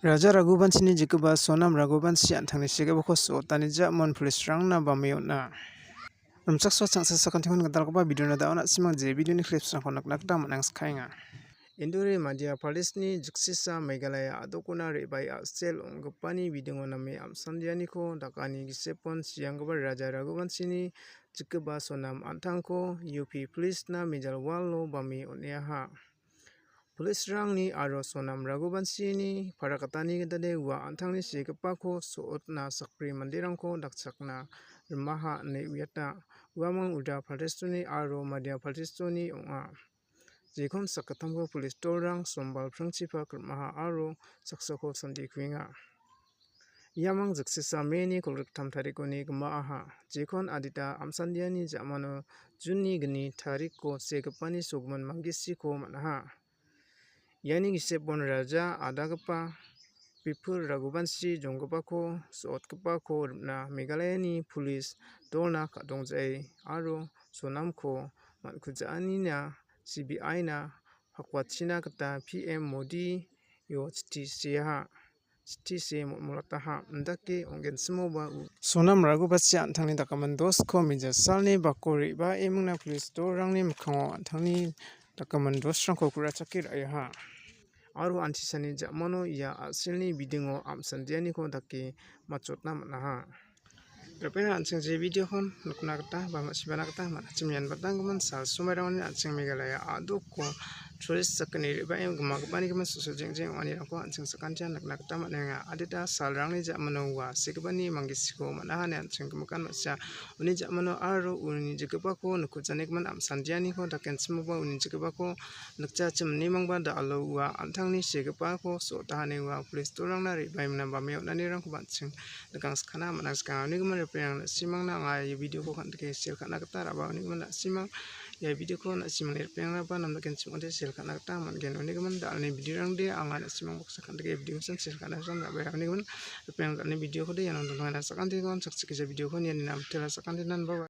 Raja Raghuvanshi jikaba Sonam Raghuvanshi anthangni sigabako so tanija mon police rangna bamiona. Rumchakso changsa sakanthon gadalgaba video na dauna simang je video ni clips rangko naknakta manang skhainga. Indore Madhya Pradesh ni Jiksisa Meghalaya adokona rebai asel onggapani bidingo name amsandianiko dakani gisepon sianggaba Raja Raghuvanshi ni jikaba Sonam anthangko UP Police na Mijalwalo bami oneha. Police rangni aro Sonam Raghuvanshi ni parakatani gedade wa anthangni sigapako sootna sakri mandirangko dakchakna rimaha ne uyata uamang Uttar Pradesh ni aro Madhya Pradesh ni onga. Jekon sakatamko police torang sombal prangchipa krimaha aro saksako sandikuinga. Yamang jiksisa meni kolrektam tarikoni gemaaha. Jekon adita amsandiani jamano Juni geni tariko segapani sogman manggisi ko manaha. Yani gisepon Raja adagapa Pipur Raghuvanshi jonggapako sootgapako ribna Meghalaya ni police dolna kadongjai aro Sonamko mankujaanina CBI na hakwachina gita PM Modi yo chithi se mulataha ndake ongensimoba Sonam Raghuvanshi anthangni dakamandosko mijasalni bakori ba emungna police dorangni mikhango anthangni dakamandosrangko kurachakir ayaha. Aro antisani jamano ia asilni bidingo amsandianiko dake machotna manaha. Repena anching je video hon nukna gita ba masibana gita manachimian batanggaman sal sumairangni anching Meghalaya adoko tourist sakani riba em gemagapani gaman susu jengjeng ani rangko anching sakantian nakna gita manenga adita salrangni jamano wa sigabani manggisiko manaha ne anching gemakan masya uni jamano aro uni jigabako nukujani gaman amsandianiko daken simoba uni jigabako nukja chimni mangba da alo wa antangni sigabako so tahane wa police torangna riba emna bameo nani rangko anching nakang skana manang skana ni gaman repena simang na ngai video ko kan ke share kana gita raba uni gaman simang ya video ko na simang repena ba nam daken simang de share kana gita man gen uni gaman da ni video rang de anga simang box kan de video san share kana san raba uni gaman repena ni video ko de yang nonton na sakan de kon saksi video ko ni nam tela sakan de nan ba